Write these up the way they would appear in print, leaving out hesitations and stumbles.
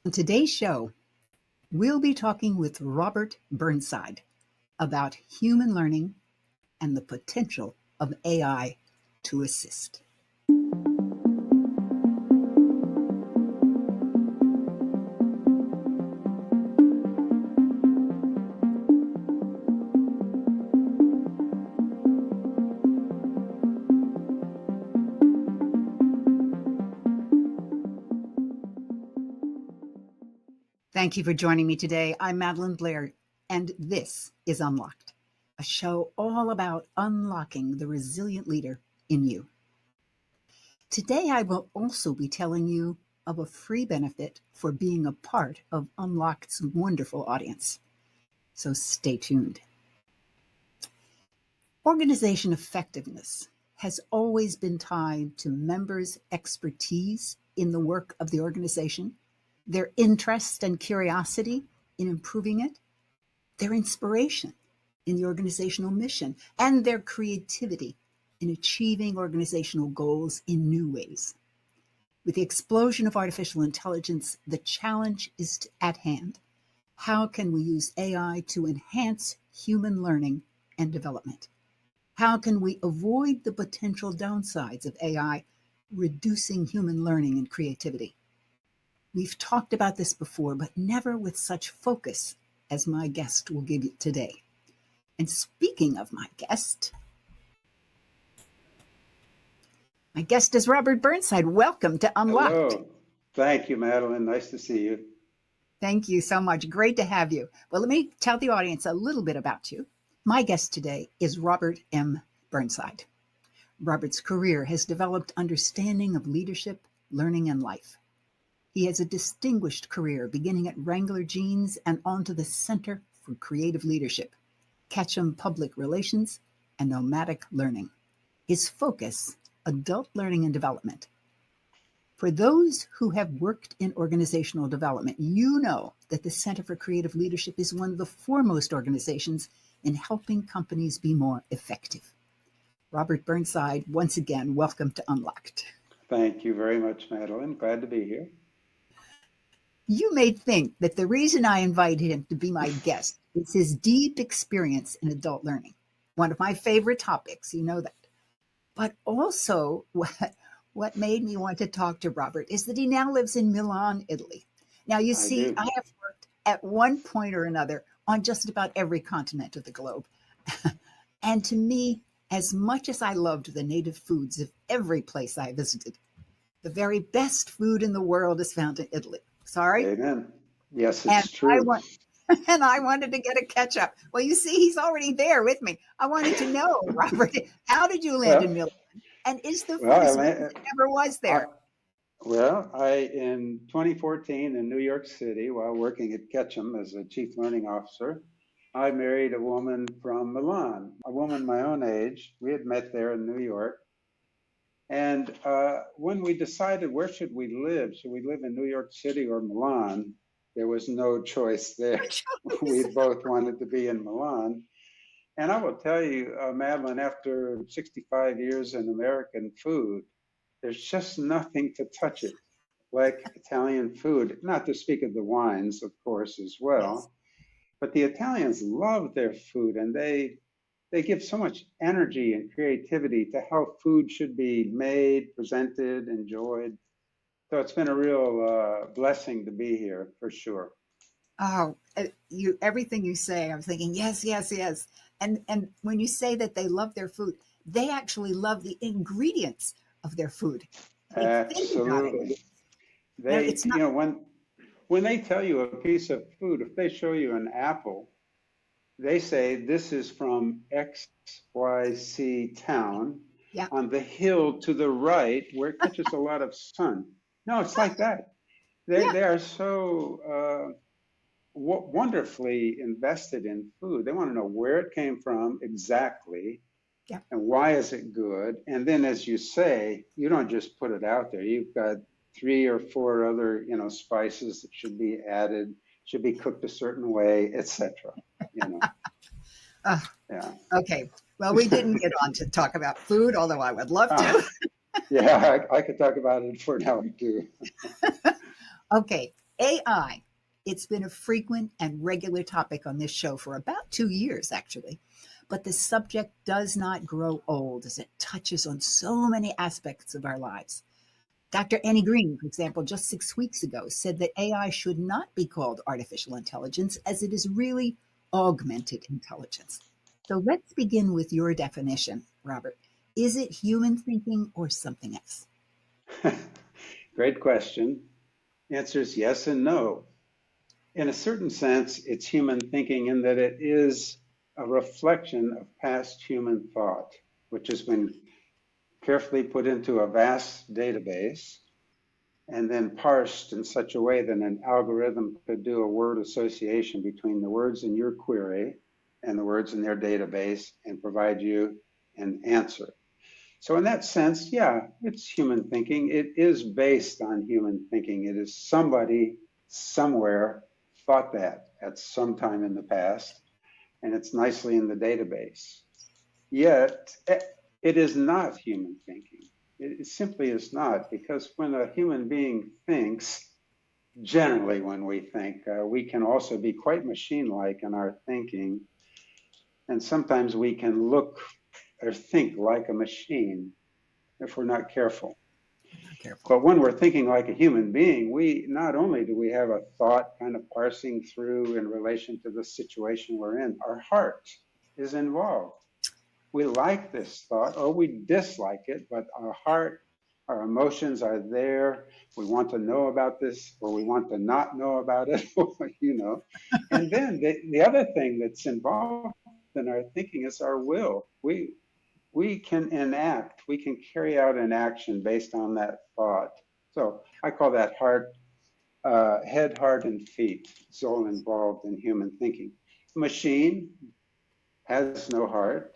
On today's show, we'll be talking with Robert Burnside about human learning and the potential of AI to assist. Thank you for joining me today. I'm Madelyn Blair, and this is Unlocked, a show all about unlocking the resilient leader in you. Today, I will also be telling you of a free benefit for being a part of Unlocked's wonderful audience. So stay tuned. Organization effectiveness has always been tied to members' expertise in the work of the organization, their interest and curiosity in improving it, their inspiration in the organizational mission, and their creativity in achieving organizational goals in new ways. With the explosion of artificial intelligence, the challenge is at hand. How can we use AI to enhance human learning and development? How can we avoid the potential downsides of AI reducing human learning and creativity? We've talked about this before, but never with such focus as my guest will give you today. And speaking of my guest is Robert Burnside. Welcome to Unlocked. Hello. Thank you, Madelyn. Nice to see you. Thank you so much. Great to have you. Well, let me tell the audience a little bit about you. My guest today is Robert M. Burnside. Robert's career has developed understanding of leadership, learning, and life. He has a distinguished career beginning at Wrangler Jeans and on to the Center for Creative Leadership, Ketchum Public Relations, and Nomadic Learning. His focus, adult learning and development. For those who have worked in organizational development, you know that the Center for Creative Leadership is one of the foremost organizations in helping companies be more effective. Robert Burnside, once again, welcome to Unlocked. Thank you very much, Madelyn. Glad to be here. You may think that the reason I invited him to be my guest is his deep experience in adult learning, one of my favorite topics, you know that. But also, what made me want to talk to Robert is that he now lives in Milan, Italy. Now, you see, I have worked at one point or another on just about every continent of the globe. And to me, as much as I loved the native foods of every place I visited, the very best food in the world is found in Italy. Sorry? Amen. Yes, it's true. I wanted to get a catch up. Well, you see, he's already there with me. I wanted to know, Robert, how did you land in Milan? And is the food as good as it ever was there? In 2014 in New York City, while working at Ketchum as a chief learning officer, I married a woman from Milan, a woman my own age. We had met there in New York. And when we decided where should we live in New York City or Milan? There was no choice there. We both wanted to be in Milan. And I will tell you, Madelyn, after 65 years in American food, there's just nothing to touch it like Italian food, not to speak of the wines, of course, as well. Yes. But the Italians love their food, and they give so much energy and creativity to how food should be made, presented, enjoyed. So it's been a real blessing to be here, for sure. Oh, everything you say, I'm thinking, yes. And when you say that they love their food, they actually love the ingredients of their food. Absolutely. When they tell you a piece of food, if they show you an apple, they say this is from XYZ town on the hill to the right where it catches a lot of sun. No, it's like that. They are so wonderfully invested in food. They want to know where it came from exactly, and why is it good. And then, as you say, you don't just put it out there. You've got 3 or 4 other, spices that should be added, should be cooked a certain way, etc. Okay. Well, we didn't get on to talk about food, although I would love to. I could talk about it for an hour too. Okay. AI. It's been a frequent and regular topic on this show for about 2 years, actually. But the subject does not grow old as it touches on so many aspects of our lives. Dr. Annie Green, for example, just 6 weeks ago said that AI should not be called artificial intelligence as it is really augmented intelligence. So let's begin with your definition, Robert. Is it human thinking or something else? Great question. Answer is yes and no. In a certain sense, it's human thinking in that it is a reflection of past human thought, which has been carefully put into a vast database and then parsed in such a way that an algorithm could do a word association between the words in your query and the words in their database and provide you an answer. So in that sense, yeah, it's human thinking. It is based on human thinking. It is somebody somewhere thought that at some time in the past, and it's nicely in the database. Yet, it is not human thinking. It simply is not, because when a human being thinks, generally when we think, we can also be quite machine-like in our thinking, and sometimes we can look or think like a machine if we're not careful. Careful. But when we're thinking like a human being, we not only do we have a thought kind of parsing through in relation to the situation we're in, our heart is involved. We like this thought or we dislike it, but our heart, our emotions are there. We want to know about this or we want to not know about it, you know. And then the other thing that's involved in our thinking is our will. We can enact, we can carry out an action based on that thought. So I call that heart, head, heart, and feet. It's all involved in human thinking. The machine has no heart.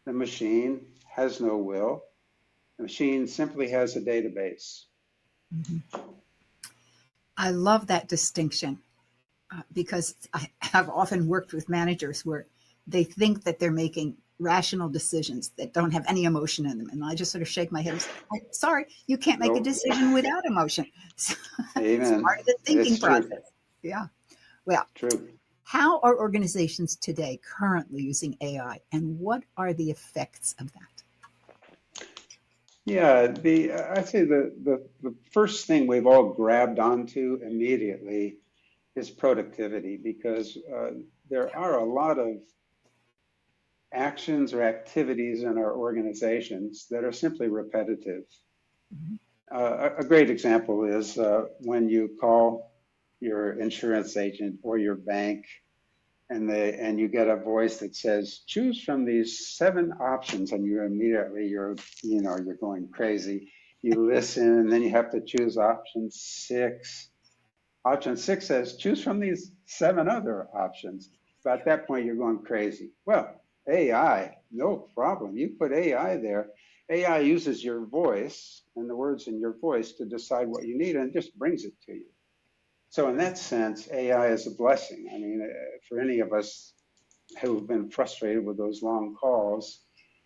The machine has no will. The machine simply has a database. Mm-hmm. I love that distinction because I have often worked with managers where they think that they're making rational decisions that don't have any emotion in them. And I just sort of shake my head and say, sorry, you can't make a decision without emotion. So it's Amen. part of the thinking It's true. process. Yeah. Well, True. how are organizations today currently using AI and what are the effects of that? Yeah, I'd say the first thing we've all grabbed onto immediately is productivity, because there are a lot of actions or activities in our organizations that are simply repetitive. Mhm. A great example is when you call your insurance agent or your bank and you get a voice that says, choose from these 7 options, and you immediately you're going crazy. You listen and then you have to choose option 6. Option 6 says, choose from these 7 other options. But at that point, you're going crazy. Well, AI, no problem. You put AI there. AI uses your voice and the words in your voice to decide what you need and it just brings it to you. So in that sense, AI is a blessing. I mean, for any of us who've been frustrated with those long calls,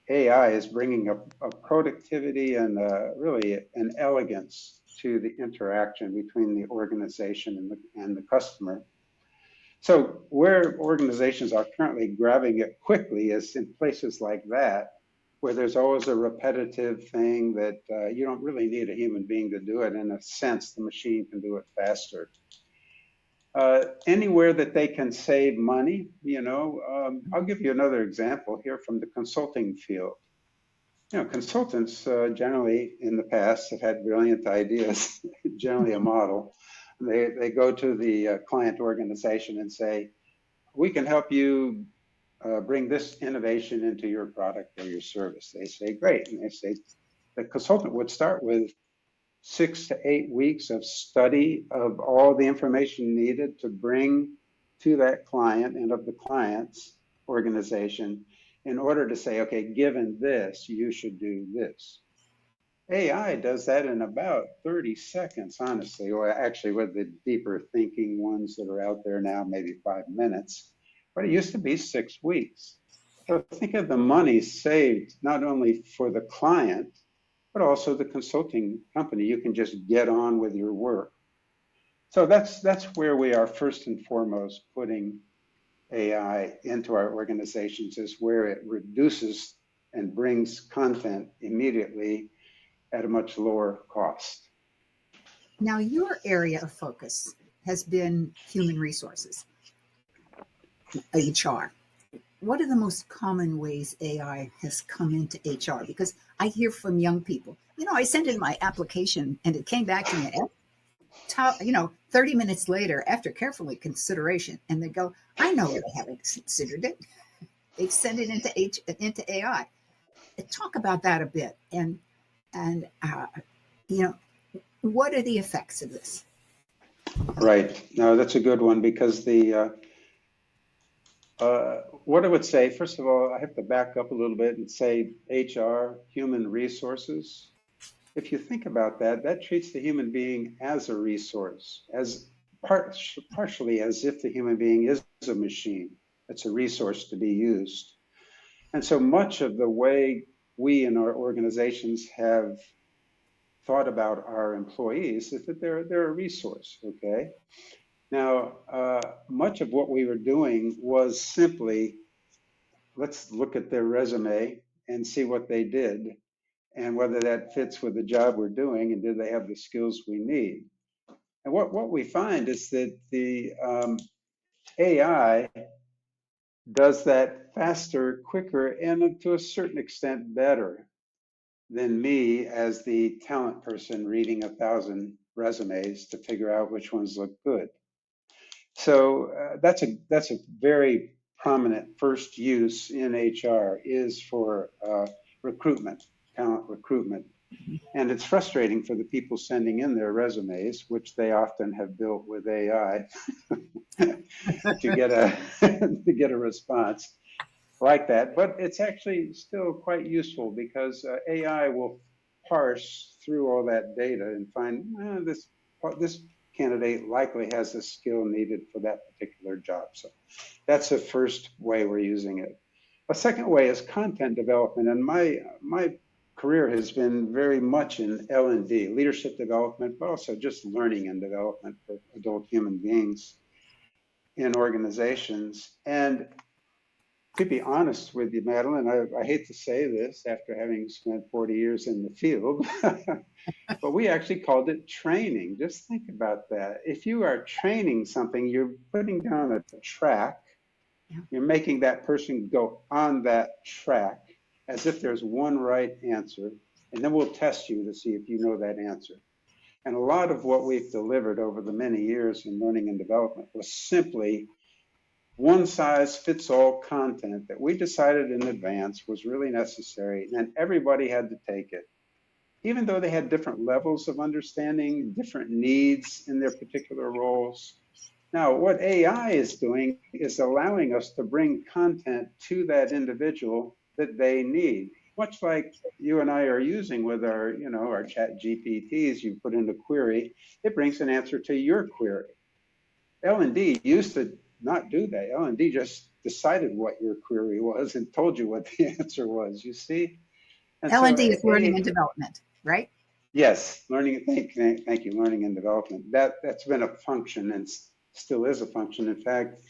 AI is bringing a productivity and really an elegance to the interaction between the organization and the customer. So where organizations are currently grabbing it quickly is in places like that, where there's always a repetitive thing that you don't really need a human being to do it. In a sense, the machine can do it faster. Anywhere that they can save money, I'll give you another example here from the consulting field. Consultants generally in the past have had brilliant ideas, generally a model. They go to the client organization and say, we can help you bring this innovation into your product or your service. They say, great. And they say, the consultant would start with 6 to 8 weeks of study of all the information needed to bring to that client and of the client's organization in order to say, okay, given this, you should do this. AI does that in about 30 seconds, honestly, or actually with the deeper thinking ones that are out there now, maybe 5 minutes, but it used to be 6 weeks. So think of the money saved not only for the client, but also the consulting company. You can just get on with your work. So that's where we are first and foremost putting AI into our organizations, is where it reduces and brings content immediately at a much lower cost. Now, your area of focus has been human resources, HR. What are the most common ways AI has come into HR? Because I hear from young people, I sent in my application and it came back to me, 30 minutes later after carefully consideration, and they go, I know they haven't considered it. They've sent it into AI. Talk about that a bit, and what are the effects of this? Right. No, that's a good one, because what I would say, first of all, I have to back up a little bit and say HR, human resources. If you think about that, that treats the human being as a resource, as partially as if the human being is a machine. It's a resource to be used. And so much of the way we in our organizations have thought about our employees is that they're a resource, okay? Now, much of what we were doing was simply, let's look at their resume and see what they did and whether that fits with the job we're doing and do they have the skills we need. And what we find is that the AI does that faster, quicker, and to a certain extent better than me as the talent person reading 1,000 resumes to figure out which ones look good. So that's a very prominent first use in HR, is for recruitment, talent recruitment. And it's frustrating for the people sending in their resumes, which they often have built with AI, to get a to get a response like that. But it's actually still quite useful, because AI will parse through all that data and find this candidate likely has the skill needed for that particular job. So that's the first way we're using it. A second way is content development, and my career has been very much in L&D, leadership development, but also just learning and development for adult human beings in organizations. And to be honest with you, Madelyn, I hate to say this after having spent 40 years in the field, but we actually called it training. Just think about that. If you are training something, you're putting down a track, you're making that person go on that track as if there's one right answer, and then we'll test you to see if you know that answer. And a lot of what we've delivered over the many years in learning and development was simply one size fits all content that we decided in advance was really necessary, and everybody had to take it, even though they had different levels of understanding, different needs in their particular roles. Now, what AI is doing is allowing us to bring content to that individual that they need, much like you and I are using with our chat GPTs. You put in a query, it brings an answer to your query. L&D used to not do that. L&D just decided what your query was and told you what the answer was, you see? And L&D is learning and development, right? Yes, learning, thank you, learning and development. That's been a function and still is a function. In fact,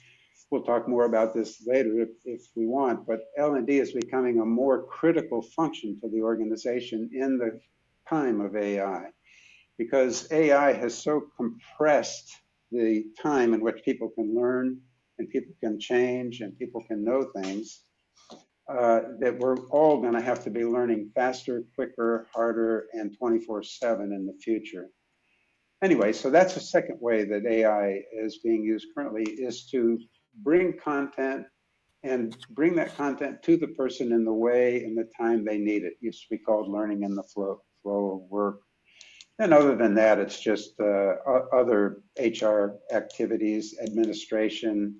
we'll talk more about this later if we want, but L&D is becoming a more critical function for the organization in the time of AI, because AI has so compressed the time in which people can learn and people can change and people can know things, that we're all going to have to be learning faster, quicker, harder, and 24/7 in the future. Anyway, so that's a second way that AI is being used currently, is to bring content and bring that content to the person in the way and the time they need it. It used to be called learning in the flow of work. And other than that, it's just other HR activities, administration,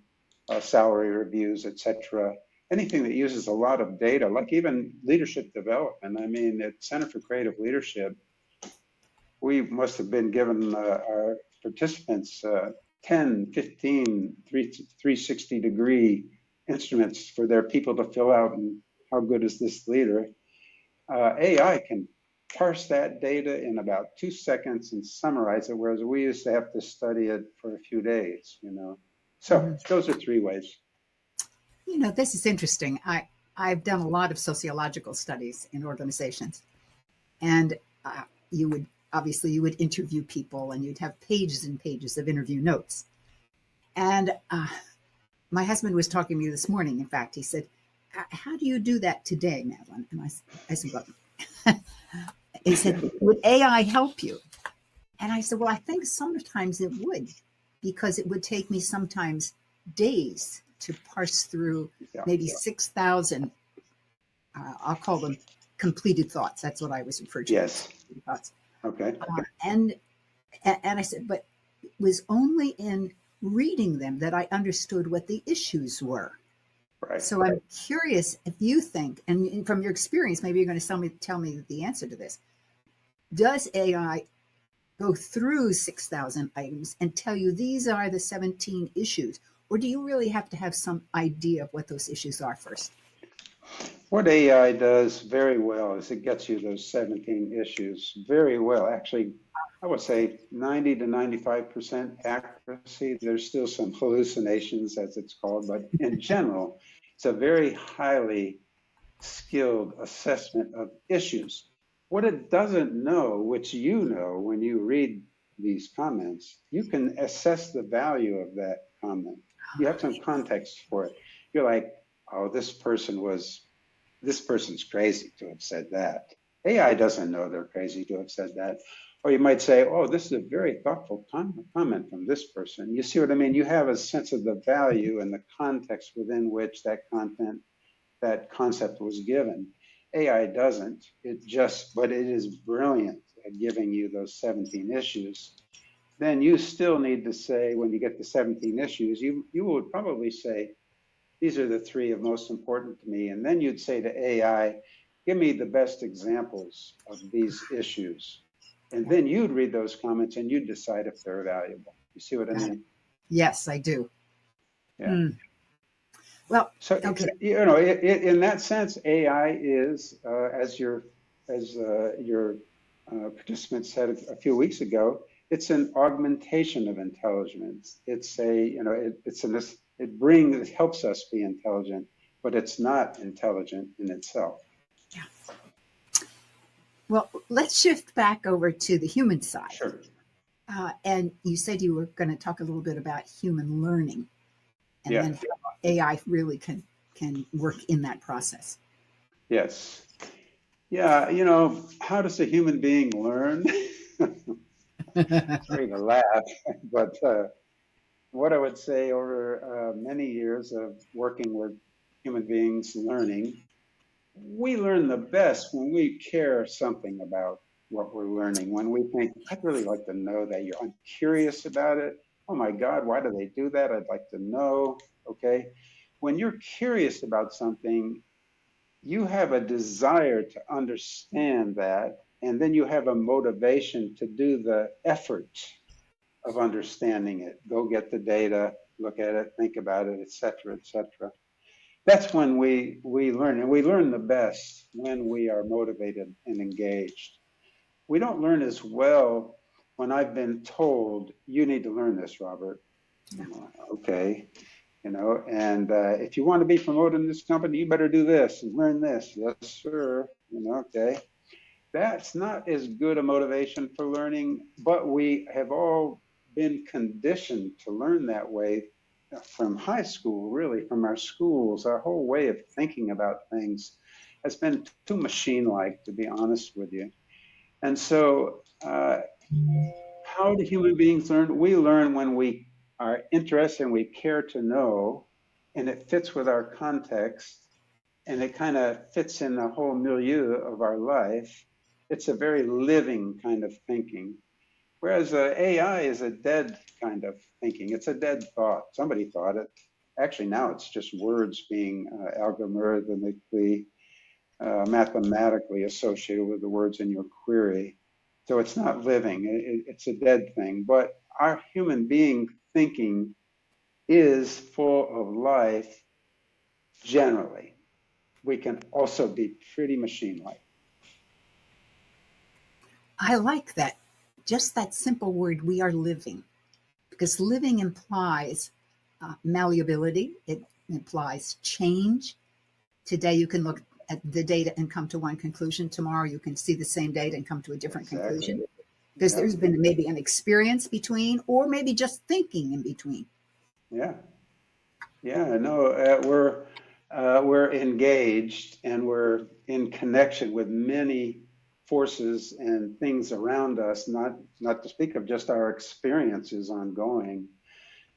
salary reviews, etc. Anything that uses a lot of data, like even leadership development. I mean, at Center for Creative Leadership, we must have been given our participants 10, 15, 360-degree instruments for their people to fill out, and how good is this leader. AI can parse that data in about 2 seconds and summarize it, whereas we used to have to study it for a few days, you know. So those are 3 ways. You know, this is interesting. I've done a lot of sociological studies in organizations, and you would interview people, and you'd have pages and pages of interview notes. And my husband was talking to me this morning. In fact, he said, "How do you do that today, Madelyn?" And I said, "Well," he said, "Would AI help you?" And I said, "Well, I think sometimes it would, because it would take me sometimes days to parse through maybe 6,000, I'll call them completed thoughts." That's what I was referring to. Yes. Thoughts. Okay. And I said, but it was only in reading them that I understood what the issues were. Right. So I'm curious if you think, and from your experience, maybe you're going to tell me the answer to this. Does AI go through 6,000 items and tell you these are the 17 issues? Or do you really have to have some idea of what those issues are first? What AI does very well is it gets you those 17 issues very well. Actually, I would say 90 to 95% accuracy. There's still some hallucinations, as it's called, but in general, it's a very highly skilled assessment of issues. What it doesn't know, which you know when you read these comments, you can assess the value of that comment. You have some context for it. You're like, oh, this person's crazy to have said that. AI doesn't know they're crazy to have said that. Or you might say, oh, this is a very thoughtful comment from this person. You see what I mean? You have a sense of the value and the context within which that concept was given. AI doesn't. But it is brilliant at giving you those 17 issues. Then you still need to say, when you get to 17 issues, you would probably say, these are the 3 of most important to me. And then you'd say to AI, give me the best examples of these issues. And then you'd read those comments and you'd decide if they're valuable. You see what I mean? Yes, I do. Yeah. Well, so okay. You know, in that sense, AI is, as your participant said a few weeks ago, it's an augmentation of intelligence. It's it helps us be intelligent, but it's not intelligent in itself. Yeah. Well, let's shift back over to the human side. Sure. And you said you were going to talk a little bit about human learning, and then how AI really can work in that process. Yes. Yeah. You know, how does a human being learn? Sorry to laugh, but what I would say over many years of working with human beings learning, we learn the best when we care something about what we're learning, when we think, I'd really like to know that. I'm curious about it. Oh my God, why do they do that? I'd like to know. Okay. When you're curious about something, you have a desire to understand that, and then you have a motivation to do the effort of understanding it. Go get the data, look at it, think about it, et cetera, et cetera. That's when we learn, and we learn the best when we are motivated and engaged. We don't learn as well when I've been told, you need to learn this, Robert. Okay, you know, and if you want to be promoted in this company, you better do this and learn this. Yes, sir. You know, okay. That's not as good a motivation for learning, but we have all been conditioned to learn that way from high school, really, from our schools. Our whole way of thinking about things has been too machine-like, to be honest with you. And so how do human beings learn? We learn when we are interested and we care to know, and it fits with our context, and it kind of fits in the whole milieu of our life. It's a very living kind of thinking. Whereas AI is a dead kind of thinking. It's a dead thought. Somebody thought it. Actually, now it's just words being algorithmically, mathematically associated with the words in your query. So it's not living. It's a dead thing. But our human being thinking is full of life generally. We can also be pretty machine-like. I like that. Just that simple word, we are living, because living implies malleability, it implies change. Today, you can look at the data and come to one conclusion. Tomorrow, you can see the same data and come to a different Exactly. conclusion. Because Yep. there's been maybe an experience between, or maybe just thinking in between. Yeah. Yeah. No, we're engaged and we're in connection with many forces and things around us. Not to speak of just our experiences ongoing.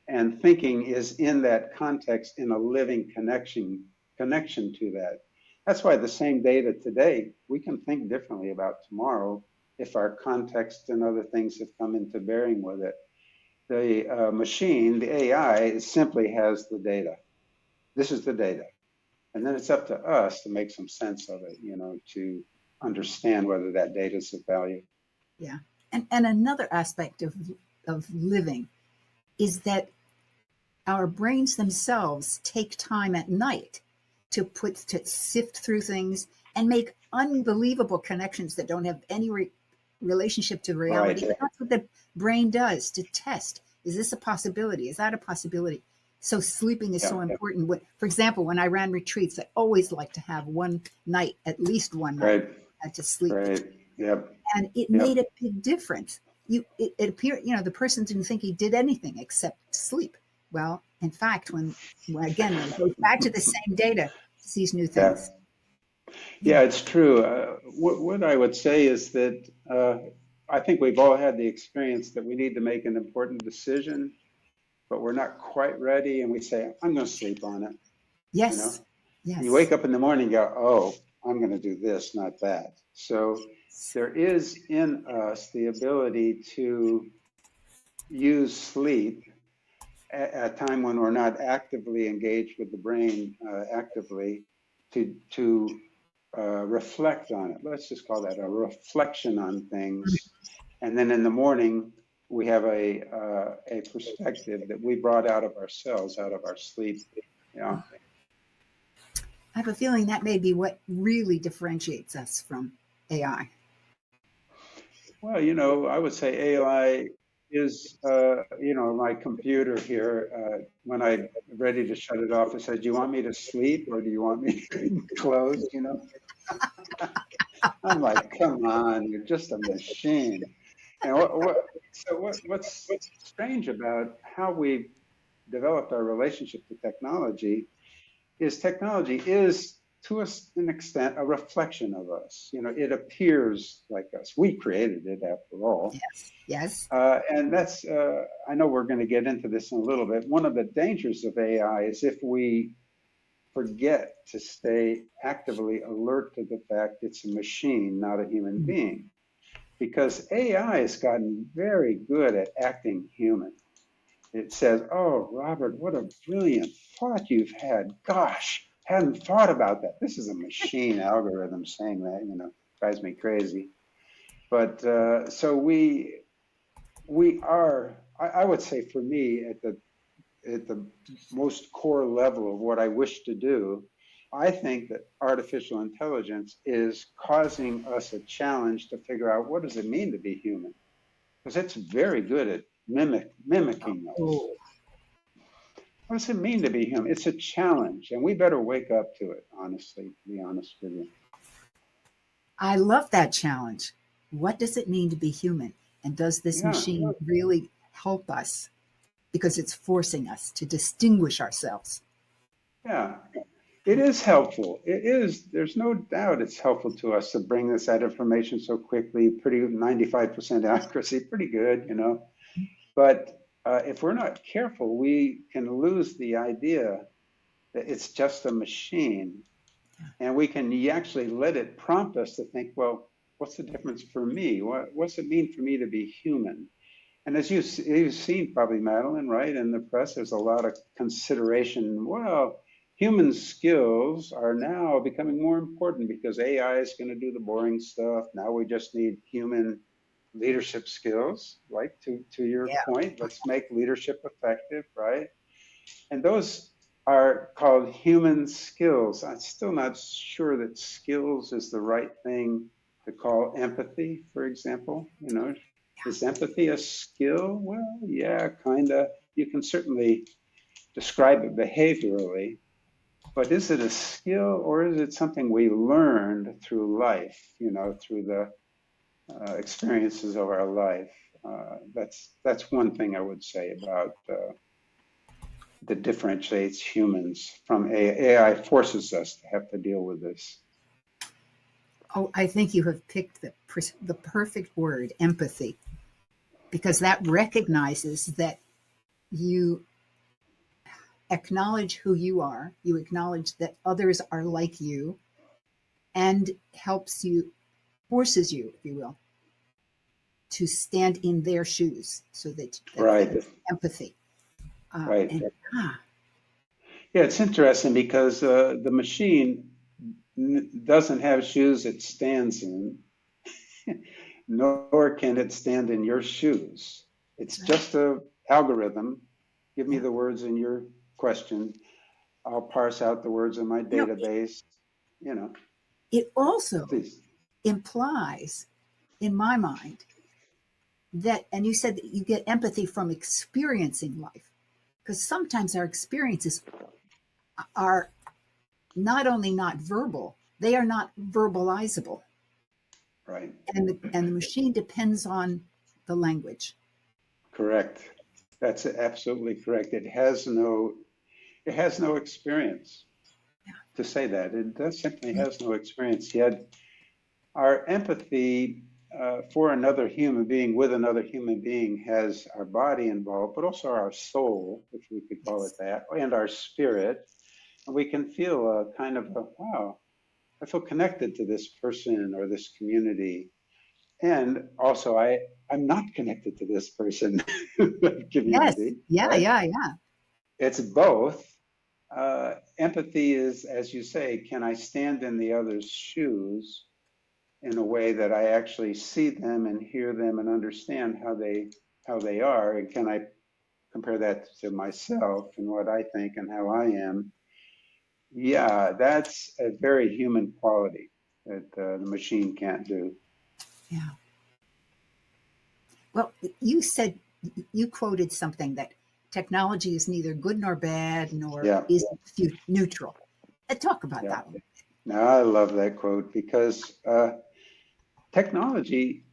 And thinking is in that context in a living connection to that. That's why the same data today, we can think differently about tomorrow if our context and other things have come into bearing with it. The machine, the AI, simply has the data. This is the data. And then it's up to us to make some sense of it, to understand whether that data is of value. Yeah. And another aspect of living is that our brains themselves take time at night to sift through things and make unbelievable connections that don't have any relationship to reality. Right. But that's what the brain does to test. Is this a possibility? Is that a possibility? So sleeping is so Yeah. important. For example, when I ran retreats, I always like to have one night, at least one night, Right. to sleep. Right. Yep. And it Yep. made a big difference. It appeared, the person didn't think he did anything except sleep. Well, in fact, when it goes back to the same data, sees new Yeah. things. Yeah, it's true. What I would say is that I think we've all had the experience that we need to make an important decision, but we're not quite ready, and we say, "I'm going to sleep on it." You know, Yes, and you wake yes. up in the morning and go, "Oh, I'm going to do this, not that." So there is in us the ability to use sleep at a time when we're not actively engaged with the brain actively to reflect on it. Let's just call that a reflection on things. And then in the morning, we have a perspective that we brought out of ourselves, out of our sleep. Yeah. I have a feeling that may be what really differentiates us from AI. Well, I would say AI is, my computer here. When I'm ready to shut it off, it says, "Do you want me to sleep or do you want me closed?" I'm like, "Come on, you're just a machine." And what's strange about how we've developed our relationship to technology is to an extent a reflection of us. It appears like us. We created it after all. Yes, yes. And that's, I know we're going to get into this in a little bit. One of the dangers of AI is if we forget to stay actively alert to the fact it's a machine, not a human being. Because AI has gotten very good at acting human. It says, "Oh, Robert, what a brilliant thought you've had. Gosh, hadn't thought about that." This is a machine algorithm saying that, drives me crazy. But so we are, I would say for me, at the most core level of what I wish to do, I think that artificial intelligence is causing us a challenge to figure out what does it mean to be human, because it's very good at mimicking us. Oh, What does it mean to be human? It's a challenge, and we better wake up to it, honestly, to be honest with you. I love that challenge. What does it mean to be human? And does this Yeah, machine really help us? Because it's forcing us to distinguish ourselves. yeah. It is helpful. It is. There's no doubt it's helpful to us to bring this out information so quickly, pretty 95% accuracy, pretty good. But if we're not careful, we can lose the idea that it's just a machine. And we can actually let it prompt us to think, well, what's the difference for me? What's it mean for me to be human? And as you've seen probably, Madeline, right, in the press, there's a lot of consideration. Well, human skills are now becoming more important because AI is going to do the boring stuff. Now we just need human leadership skills, right? To your Yeah. point, let's make leadership effective, right? And those are called human skills. I'm still not sure that skills is the right thing to call empathy, for example. Is empathy a skill? Well, yeah, kind of. You can certainly describe it behaviorally, but is it a skill or is it something we learned through life, through the experiences of our life? That's one thing I would say about that differentiates humans from AI. Forces us to have to deal with this. Oh, I think you have picked the perfect word, empathy, because that recognizes that you acknowledge who you are, you acknowledge that others are like you, and forces you, if you will, to stand in their shoes, so that Right. empathy. Right. Yeah, it's interesting because the machine doesn't have shoes it stands in, nor can it stand in your shoes. It's just an algorithm. Give me the words in your question. I'll parse out the words in my database. It also Please. implies, in my mind, that, and you said that you get empathy from experiencing life, because sometimes our experiences are not only not verbal, they are not verbalizable. Right. And the machine depends on the language. Correct. That's absolutely correct. It has no experience to say that. It simply has no experience. Yet our empathy for another human being, with another human being, has our body involved, but also our soul, if we could call it that, and our spirit. And we can feel a kind of wow, I feel connected to this person or this community. And also, I'm not connected to this person Yes. community. Yeah, Right? yeah, yeah. It's both. Empathy is, as you say, can I stand in the other's shoes in a way that I actually see them and hear them and understand how they are, and can I compare that to myself and what I think and how I am? Yeah, that's a very human quality that the machine can't do. Yeah. Well, you quoted something that technology is neither good nor bad, nor Yeah, is neutral. Talk about yeah. that one. Now, I love that quote because technology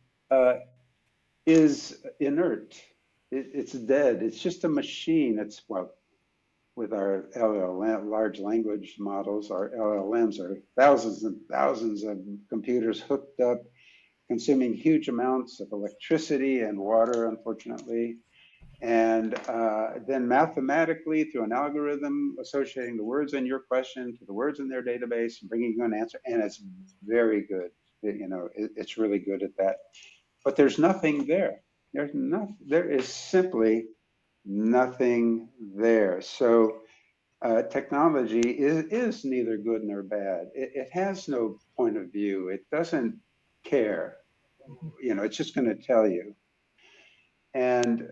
is inert. It's dead. It's just a machine. It's, well, with our LLM, large language models, our LLMs are thousands and thousands of computers hooked up, consuming huge amounts of electricity and water, unfortunately. And then mathematically, through an algorithm, associating the words in your question to the words in their database and bringing you an answer. And it's very good. It's really good at that. But there's nothing there. There is simply nothing there. So technology is neither good nor bad. It has no point of view. It doesn't care. It's just going to tell you. And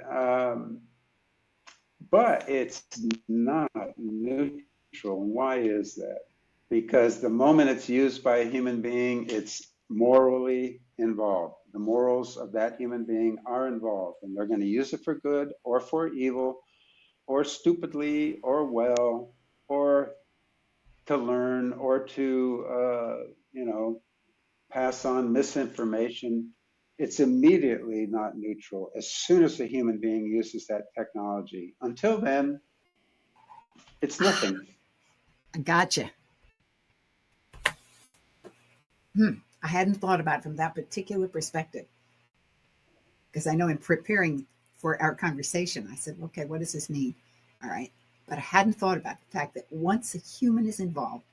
but it's not neutral. Why is that? Because the moment it's used by a human being, it's morally involved. The morals of that human being are involved, and they're going to use it for good or for evil, or stupidly, or well, or to learn, or to pass on misinformation. It's immediately not neutral as soon as a human being uses that technology. Until then, it's nothing. I gotcha. I hadn't thought about it from that particular perspective, because I know in preparing for our conversation, I said, okay, what does this mean? All right. But I hadn't thought about the fact that once a human is involved,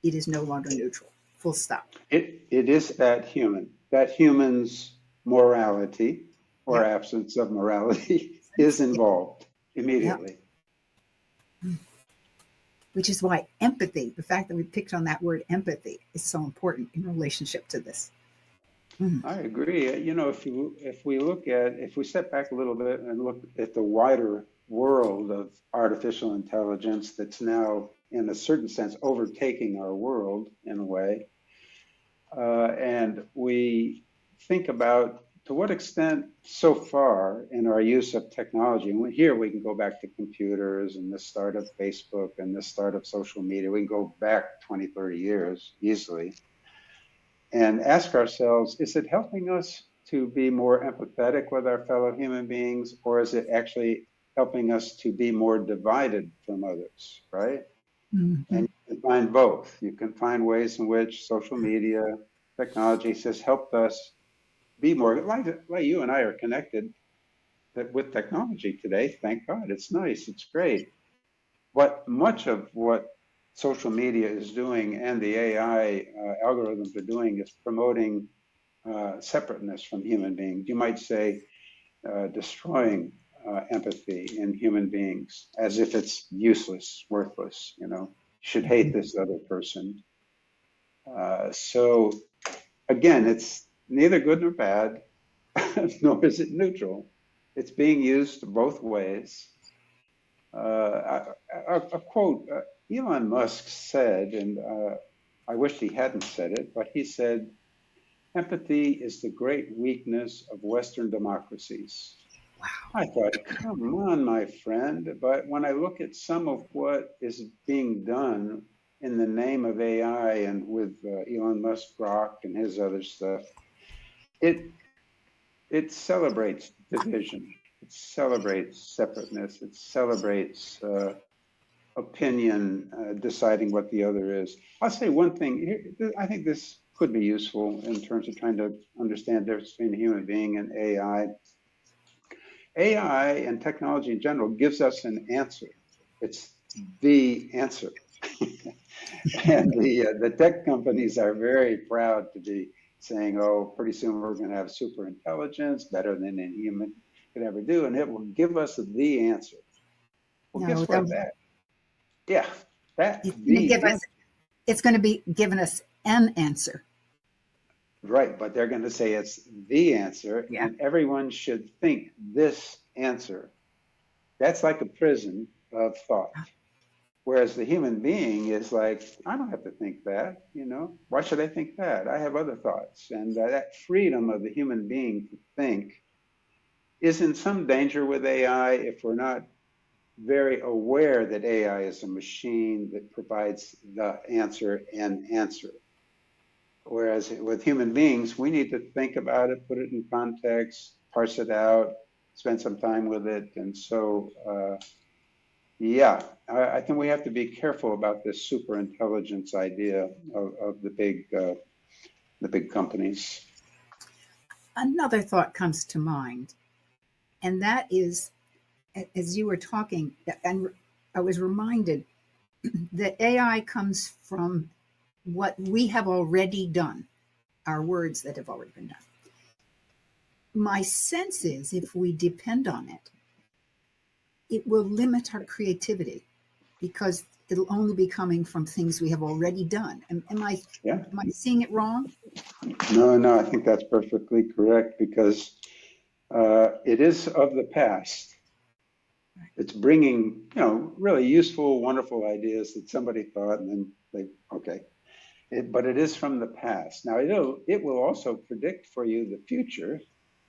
it is no longer neutral. Full stop. It is that human's morality or Yeah. absence of morality is involved immediately. Yeah. Which is why empathy, the fact that we picked on that word empathy, is so important in relationship to this. I agree. If we step back a little bit and look at the wider world of artificial intelligence that's now, in a certain sense, overtaking our world in a way, And we think about to what extent so far in our use of technology, and here we can go back to computers and the start of Facebook and the start of social media, we can go back 20, 30 years easily and ask ourselves, is it helping us to be more empathetic with our fellow human beings, or is it actually helping us to be more divided from others, right? Mm-hmm. And you can find both. You can find ways in which social media technology has helped us be more like you and I are connected with technology today. Thank God. It's nice. It's great. But much of what social media is doing and the AI algorithms are doing is promoting separateness from human beings. You might say destroying empathy in human beings as if it's useless, worthless, you know, should hate this other person. So again, it's neither good nor bad, nor is it neutral. It's being used both ways. A quote Elon Musk said, and I wish he hadn't said it, but he said, empathy is the great weakness of Western democracies. I thought, come on, my friend. But when I look at some of what is being done in the name of AI and with Elon Musk, Grok, and his other stuff, it celebrates division. It celebrates separateness. It celebrates opinion, deciding what the other is. I'll say one thing here. I think this could be useful in terms of trying to understand the difference between a human being and AI. AI and technology in general gives us an answer. It's the answer. And the tech companies are very proud to be saying, oh, pretty soon we're going to have super intelligence, better than any human could ever do, and it will give us the answer. Well, No, guess what? Yeah, it's going to the give us. answer. It's going to be giving us an answer. Right, but they're going to say it's the answer, Yeah. and everyone should think this answer. That's like a prison of thought. Whereas the human being is like, I don't have to think that, you know, why should I think that? I have other thoughts. And that freedom of the human being to think is in some danger with AI if we're not very aware that AI is a machine that provides the answer and answer. Whereas with human beings, we need to think about it, put it in context, parse it out, spend some time with it. And so, yeah, I think we have to be careful about this super intelligence idea of the big companies. Another thought comes to mind, and that is, as you were talking, and I was reminded that AI comes from what we have already done, our words that have already been done. My sense is if we depend on it, it will limit our creativity because it'll only be coming from things we have already done. Yeah. Am I seeing it wrong? No, I think that's perfectly correct because it is of the past. It's bringing, you know, really useful, wonderful ideas that somebody thought and then okay. But it is from the past. Now, it will also predict for you the future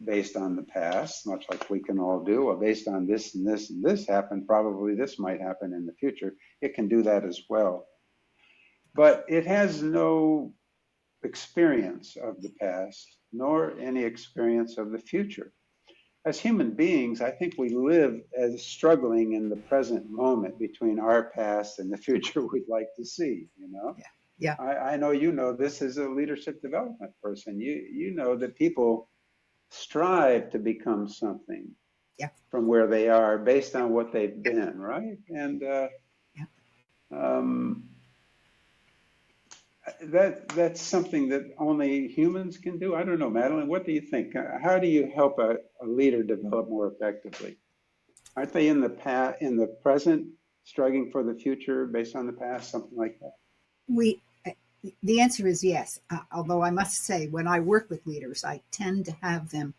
based on the past, much like we can all do. Well, based on this and this and this happened, probably this might happen in the future. It can do that as well. But it has no experience of the past, nor any experience of the future. As human beings, I think we live as struggling in the present moment between our past and the future we'd like to see, you know? Yeah. I know you know this as a leadership development person. You know that people strive to become something from where they are based on what they've been, right? And that's something that only humans can do. I don't know, Madelyn, what do you think? How do you help a leader develop more effectively? Aren't they in the present, struggling for the future based on the past, something like that? The answer is yes. Although I must say, when I work with leaders, I tend to have them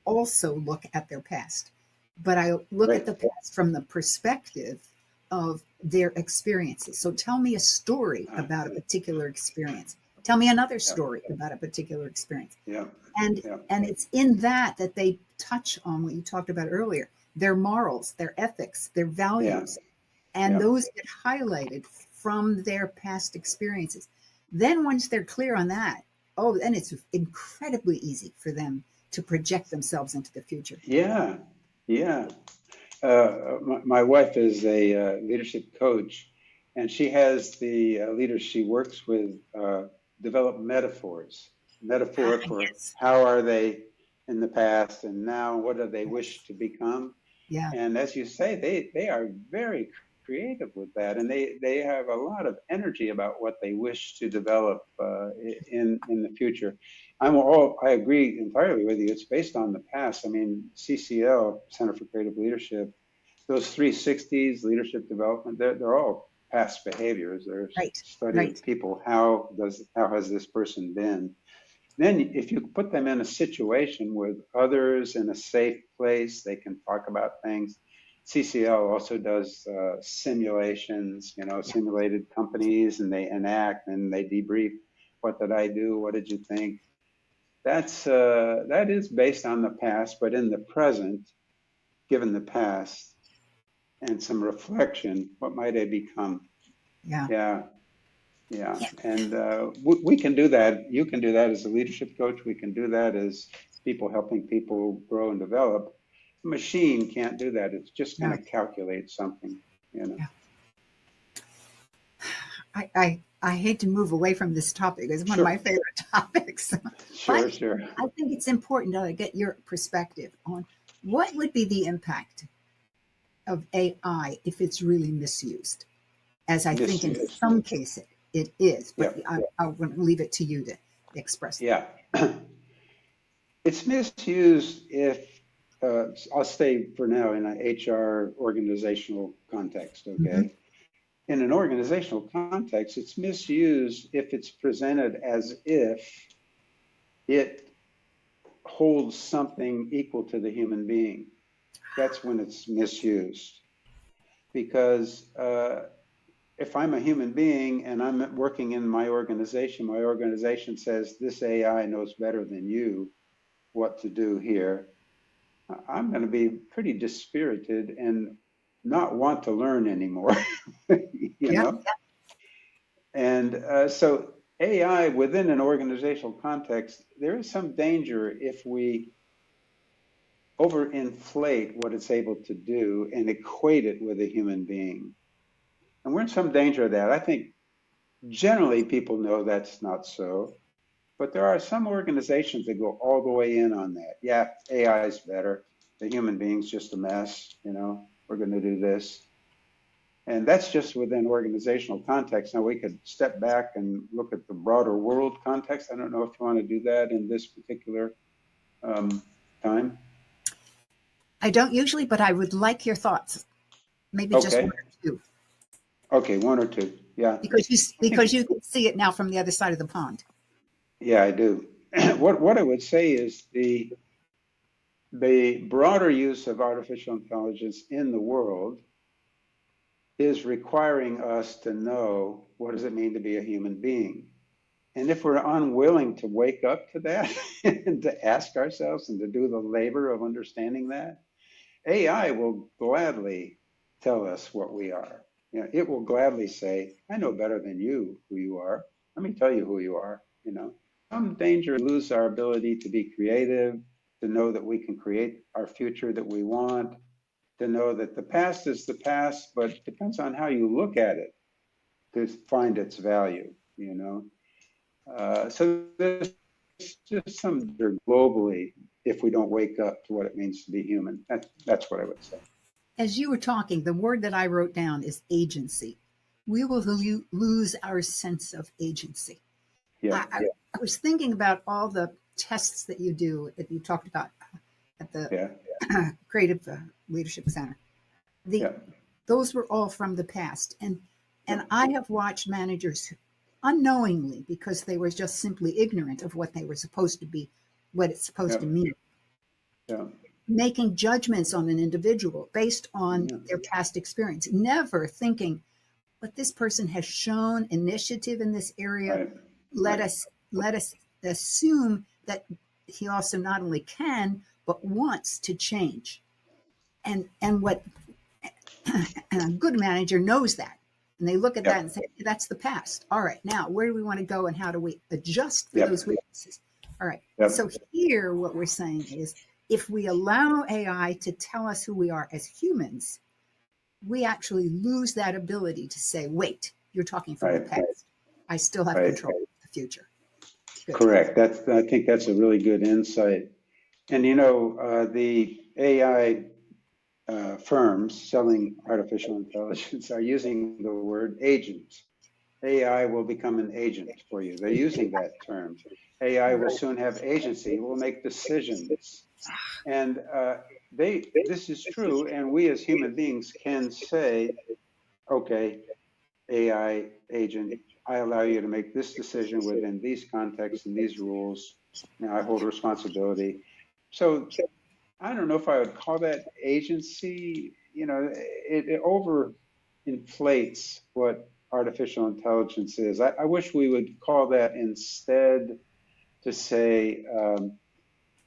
also look at their past. But I look at the past from the perspective of their experiences. So tell me a story about a particular experience. Tell me another Yeah, story about a particular experience. yeah, And yeah, and it's in that they touch on what you talked about earlier, their morals, their ethics, their yeah, values, and yeah, those get highlighted from their past experiences. Then once they're clear on that, oh, then it's incredibly easy for them to project themselves into the future. yeah, yeah. My wife is a leadership coach, and she has the leaders she works with develop Ah, metaphor for yes. how are they in the past and now, what do they wish Yes. to become. Yeah. And as you say, they are very creative with that, and they have a lot of energy about what they wish to develop in the future. I agree entirely with you. It's based on the past. I mean, CCL, Center for Creative Leadership, those 360s, leadership development, they're all past behaviors. They're Right. study Right. of people. How has this person been? Then, if you put them in a situation with others in a safe place, they can talk about things. CCL also does simulations, Yeah. simulated companies, and they enact and they debrief. What did I do? What did you think? That is based on the past, but in the present, given the past and some reflection, what might I become? Yeah. Yeah, yeah, Yeah. and we can do that. You can do that as a leadership coach. We can do that as people helping people grow and develop. A machine can't do that. It's just going Yeah. to calculate something, you know. Yeah. I hate to move away from this topic. It's one of Sure, my favorite topics. But sure, sure. I think it's important to get your perspective on what would be the impact of AI if it's really misused, as I think in Misused. some cases it is. But Yep, I want to leave it to you to express that. yeah. It's misused if I'll stay for now in an HR organizational context, Hmm. okay? In an organizational context, it's misused if it's presented as if it holds something equal to the human being. That's when it's misused. Because if I'm a human being and I'm working in my organization says this AI knows better than you what to do here. I'm going to be pretty dispirited and not want to learn anymore, you Yeah. know? And so AI within an organizational context, there is some danger if we overinflate what it's able to do and equate it with a human being. And we're in some danger of that. I think generally people know that's not so, but there are some organizations that go all the way in on that. Yeah, AI is better. The human being's just a mess, we're going to do this. And that's just within organizational context. Now, we could step back and look at the broader world context. I don't know if you want to do that in this particular time. I don't usually, but I would like your thoughts. Maybe just one Okay. or two, Okay, one or two. Yeah. I because think, you can see it now from the other side of the pond. yeah, I do. What I would say is the broader use of artificial intelligence in the world is requiring us to know what does it mean to be a human being. And if we're unwilling to wake up to that and to ask ourselves and to do the labor of understanding that, AI will gladly tell us what we are. It will gladly say, I know better than you who you are. Let me tell you who you are. Some danger we lose our ability to be creative, to know that we can create our future that we want, to know that the past is the past, but it depends on how you look at it to find its value. So there's just some globally if we don't wake up to what it means to be human. That's what I would say. As you were talking, the word that I wrote down is agency. We will lose our sense of agency. Yeah, I was thinking about all the tests that you do, that you talked about at the yeah, Creative Leadership Center. The yeah, Those were all from the past, and yeah, I have watched managers unknowingly, because they were just simply ignorant of what they were supposed to be, what it's supposed yeah, to mean. yeah. making judgments on an individual based on Yeah. their past experience, never thinking, but this person has shown initiative in this area. Right. Let Right. us assume that he also not only can but wants to change. And what and a good manager knows that. And they look at that and Yep. say, that's the past. All right, now where do we want to go and how do we adjust for those Yep. weaknesses? All right. Yep. So here what we're saying is if we allow AI to tell us who we are as humans, we actually lose that ability to say, wait, you're talking from the Right. past. I still have Right. control of the future. Good. Correct. I think that's a really good insight. And the AI firms selling artificial intelligence are using the word agent. AI will become an agent for you. They're using that term. AI will soon have agency. It will make decisions. And this is true. And we as human beings can say, okay, AI agent, I allow you to make this decision within these contexts and these rules. Now I hold responsibility. So I don't know if I would call that agency. It over inflates what artificial intelligence is. I wish we would call that instead to say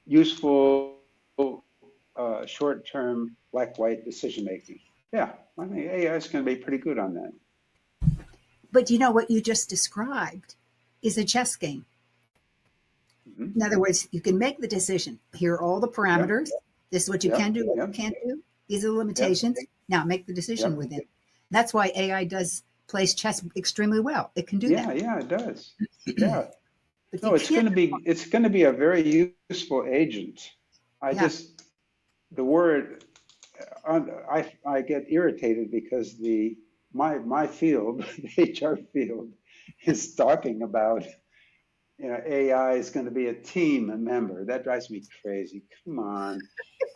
useful short-term black-white decision making. Yeah, I mean AI is going to be pretty good on that. But you know what you just described is a chess game. Mm-hmm. In other words, you can make the decision. Here are all the Yep. parameters. This is what you can Yep. do, what you Yep. can't do. These are the Yep. limitations. Now make the decision Yep. within. That's why AI does plays chess extremely well. It can do Yeah. that. Yeah. It does. Yeah. But you No, can't. it's going to be a very useful agent. I Yeah. just the word I get irritated because my field, the HR field, is talking about AI is going to be a team member. That drives me crazy. Come on.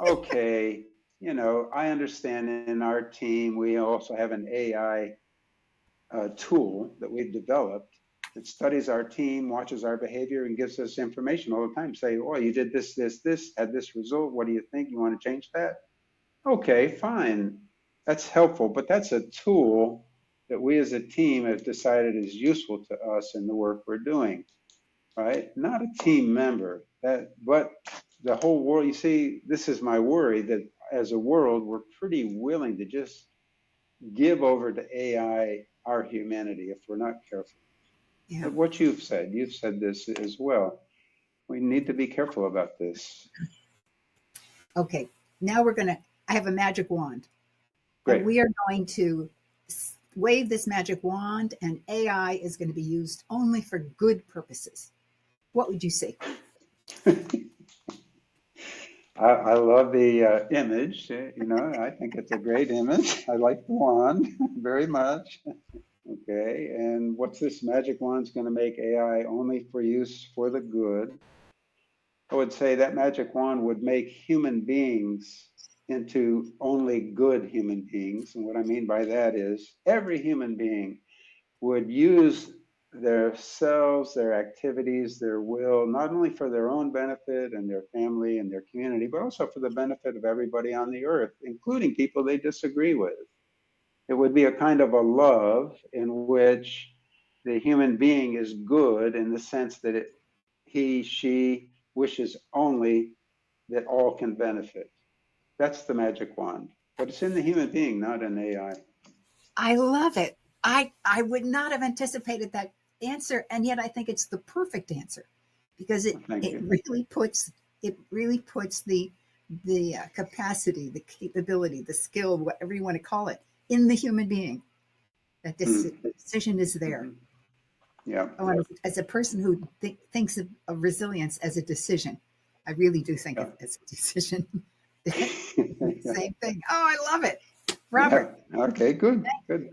Okay, I understand in our team we also have an AI tool that we've developed that studies our team, watches our behavior, and gives us information all the time. Say, oh, you did this, this, this, had this result. What do you think? You want to change that? Okay, fine. That's helpful, but that's a tool that we as a team have decided is useful to us in the work we're doing, right? Not a team member. But the whole world, you see, this is my worry that as a world, we're pretty willing to just give over to AI our humanity if we're not careful. Yeah. What you've said this as well. We need to be careful about this. Okay. Now we're gonna. I have a magic wand, and Great. we are going to wave this magic wand, and AI is going to be used only for good purposes. What would you say? I love the image. I think it's a great image. I like the wand very much. Okay, and what's this magic wand's going to make AI only for use for the good? I would say that magic wand would make human beings into only good human beings. And what I mean by that is every human being would use their selves, their activities, their will, not only for their own benefit and their family and their community, but also for the benefit of everybody on the earth, including people they disagree with. It would be a kind of a love in which the human being is good in the sense that he, she wishes only that all can benefit. That's the magic wand. But it's in the human being, not in AI. I love it. I would not have anticipated that answer, and yet I think it's the perfect answer because it Thank it you. really puts it really puts the capacity, the capability, the skill, whatever you want to call it, in the human being. That decision is there. Mm-hmm. Yeah. Oh, as a person who thinks of resilience as a decision, I really do think Yeah. of it as a decision. Yeah. Same thing. Oh, I love it, Yeah. Robert. Okay. Good. Good.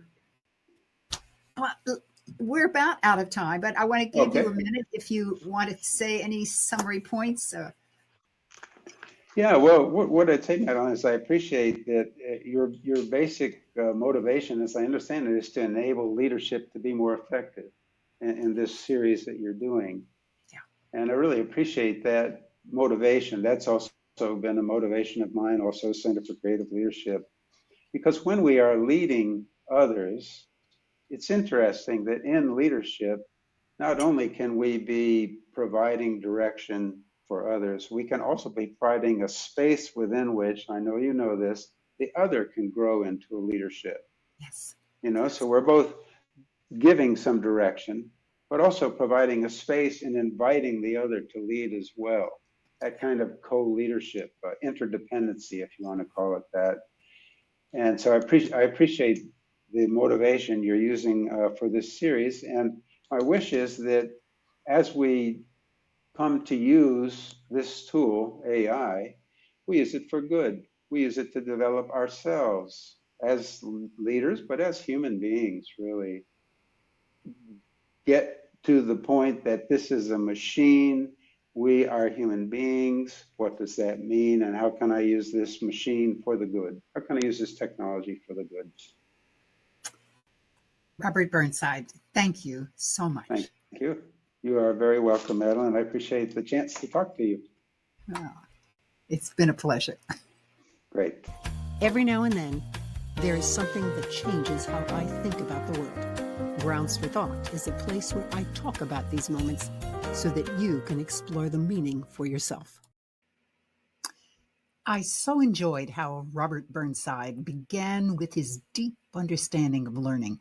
Well, we're about out of time, but I want to give you Okay. a minute if you want to say any summary points. Yeah. Well, what I take that on is I appreciate that your basic motivation, as I understand it, is to enable leadership to be more effective in this series that you're doing. Yeah. And I really appreciate that motivation. That's also been a motivation of mine, also Center for Creative Leadership, because when we are leading others, it's interesting that in leadership, not only can we be providing direction for others, we can also be providing a space within which, I know you know this, the other can grow into a leadership. Yes. So we're both giving some direction, but also providing a space and inviting the other to lead as well. That kind of co-leadership, interdependency, if you want to call it that. And so I appreciate the motivation you're using for this series. And my wish is that as we come to use this tool, AI, we use it for good. We use it to develop ourselves as leaders, but as human beings, really. Get to the point that this is a machine. We are human beings. What does that mean? And how can I use this machine for the good? How can I use this technology for the good? Robert Burnside, thank you so much. Thank you. You are very welcome, Madelyn. I appreciate the chance to talk to you. Oh, it's been a pleasure. Great. Every now and then, there is something that changes how I think about the world. Grounds for Thought is a place where I talk about these moments so that you can explore the meaning for yourself. I so enjoyed how Robert Burnside began with his deep understanding of learning.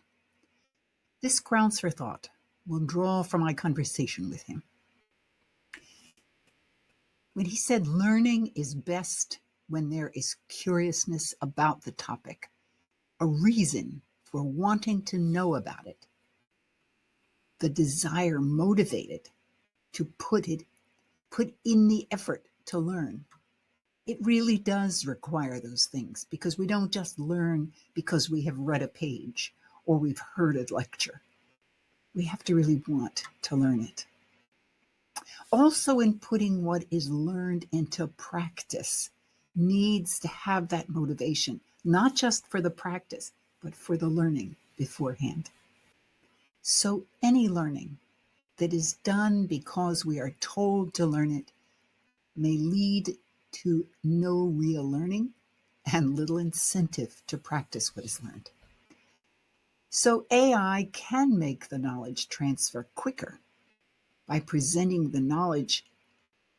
This Grounds for Thought will draw from my conversation with him. When he said learning is best when there is curiousness about the topic, a reason for wanting to know about it, the desire motivated to put in the effort to learn. It really does require those things, because we don't just learn because we have read a page or we've heard a lecture. We have to really want to learn it. Also, in putting what is learned into practice, needs to have that motivation, not just for the practice, but for the learning beforehand. So any learning that is done because we are told to learn it may lead to no real learning and little incentive to practice what is learned. So AI can make the knowledge transfer quicker by presenting the knowledge,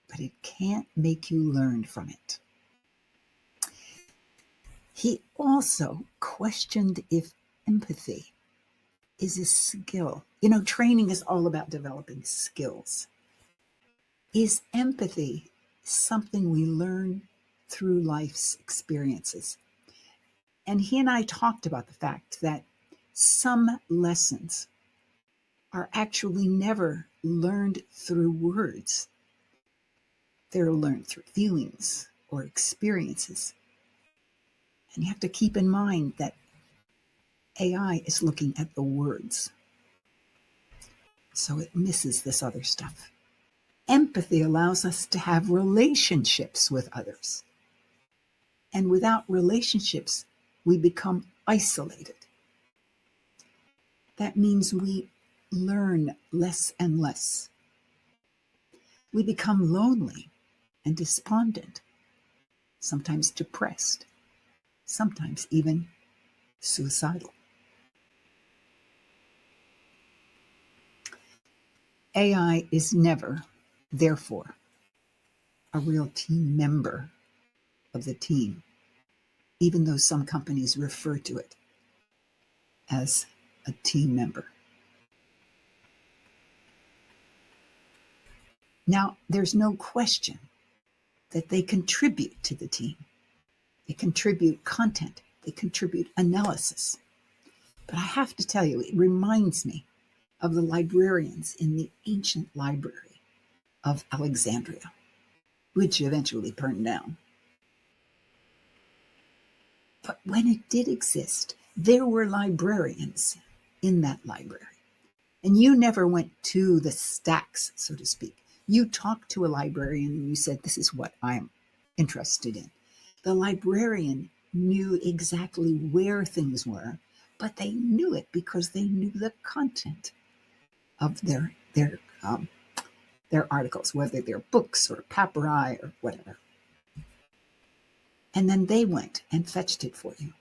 but it can't make you learn from it. He also questioned if empathy is a skill. Training is all about developing skills. Is empathy something we learn through life's experiences? And he and I talked about the fact that some lessons are actually never learned through words. They're learned through feelings or experiences. And you have to keep in mind that AI is looking at the words, so it misses this other stuff. Empathy allows us to have relationships with others. And without relationships, we become isolated. That means we learn less and less. We become lonely and despondent, sometimes depressed, sometimes even suicidal. AI is never, therefore, a real team member of the team, even though some companies refer to it as a team member. Now, there's no question that they contribute to the team. They contribute content. They contribute analysis. But I have to tell you, it reminds me of the librarians in the ancient library of Alexandria, which eventually burned down. But when it did exist, there were librarians in that library. And you never went to the stacks, so to speak. You talked to a librarian and you said, this is what I'm interested in. The librarian knew exactly where things were, but they knew it because they knew the content of their articles, whether they're books or papyri or whatever. and then they went and fetched it for you.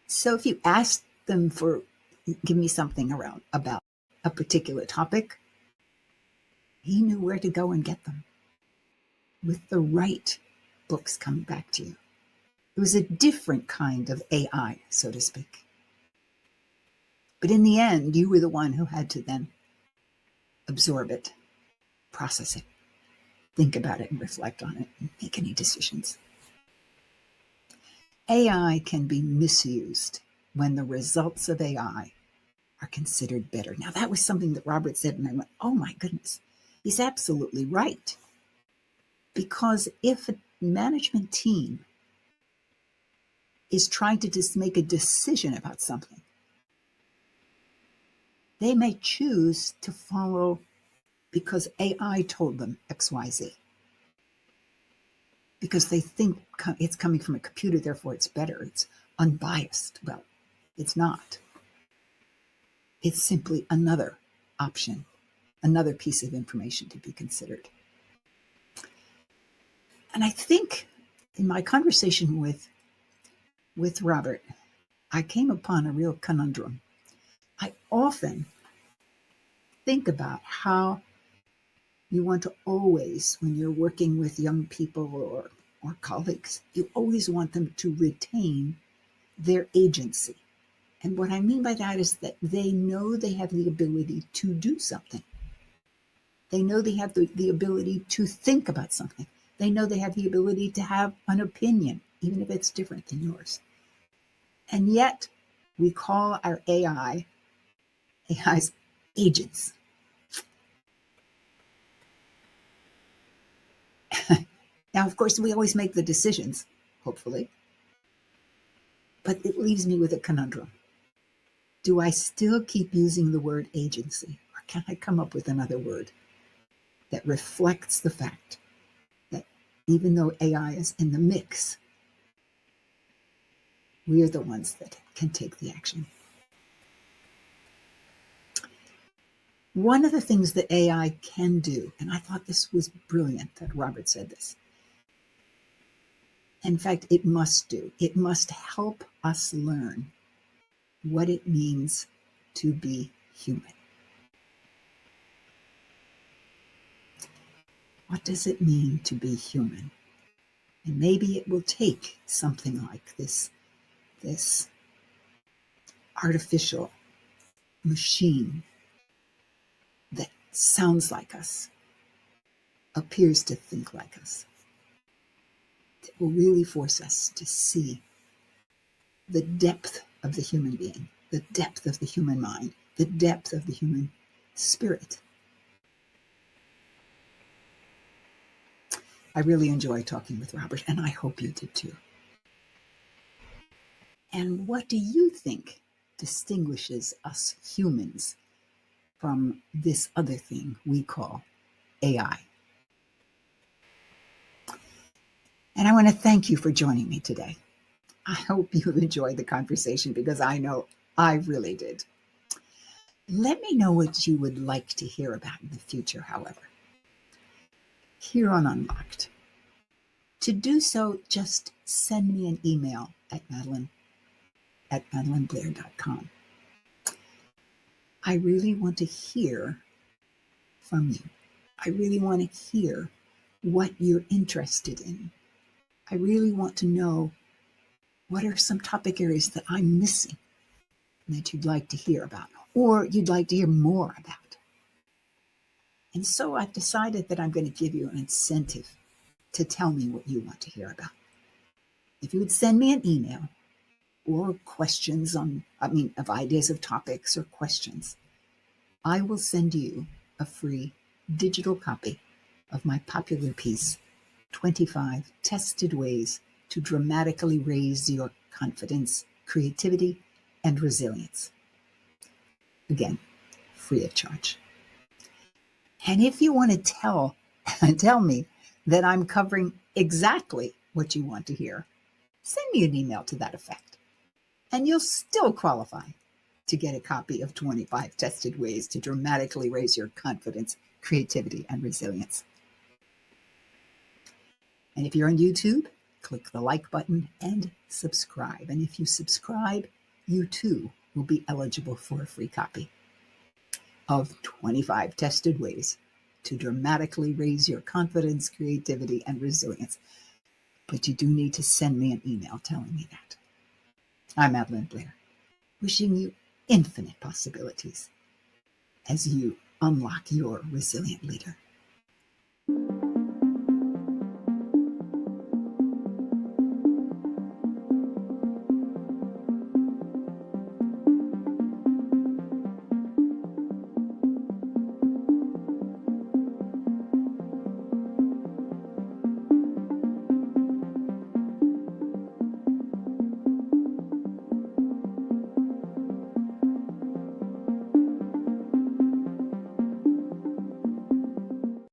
So if you asked them for, give me something around about a particular topic, he knew where to go and get them with the right books coming back to you. It was a different kind of AI, so to speak. But in the end, you were the one who had to then absorb it, process it, think about it, and reflect on it, and make any decisions. AI can be misused when the results of AI are considered better. Now, that was something that Robert said, and I went, oh my goodness, he's absolutely right. Because if a management team is trying to just make a decision about something, they may choose to follow because AI told them XYZ. Because they think it's coming from a computer, therefore it's better, it's unbiased. Well, it's not. It's simply another option, another piece of information to be considered. And I think in my conversation with Robert, I came upon a real conundrum. I often think about how you want to always, when you're working with young people or colleagues, you always want them to retain their agency. And what I mean by that is that they know they have the ability to do something. They know they have the ability to think about something. They know they have the ability to have an opinion, even if it's different than yours. And yet, we call our AI's agents. Now, of course, we always make the decisions, hopefully. But it leaves me with a conundrum. Do I still keep using the word agency, or can I come up with another word that reflects the fact that even though AI is in the mix, we are the ones that can take the action? One of the things that AI can do, and I thought this was brilliant that Robert said this. In fact, it must do. It must help us learn what it means to be human. What does it mean to be human? And maybe it will take something like this artificial machine that sounds like us, appears to think like us. It will really force us to see the depth of the human being, the depth of the human mind, the depth of the human spirit. I really enjoy talking with Robert, and I hope you did too. And what do you think distinguishes us humans from this other thing we call AI? And I want to thank you for joining me today. I hope you enjoyed the conversation because I know I really did. Let me know what you would like to hear about in the future, however, here on Unlocked. To do so, just send me an email at madelynblair.com. I really want to hear from you. I really want to hear what you're interested in. I really want to know what are some topic areas that I'm missing that you'd like to hear about or you'd like to hear more about. And so I've decided that I'm going to give you an incentive to tell me what you want to hear about. If you would send me an email or questions of ideas of topics or questions, I will send you a free digital copy of my popular piece, 25 Tested Ways to Dramatically Raise Your Confidence, Creativity, and Resilience. Again, free of charge. And if you want to tell me that I'm covering exactly what you want to hear, send me an email to that effect. And you'll still qualify to get a copy of 25 Tested Ways to Dramatically Raise Your Confidence, Creativity, and Resilience. And if you're on YouTube, click the like button and subscribe. And if you subscribe, you too will be eligible for a free copy of 25 tested ways to dramatically raise your confidence, creativity, and resilience. But you do need to send me an email telling me that. I'm Madelyn Blair, wishing you infinite possibilities as you unlock your resilient leader.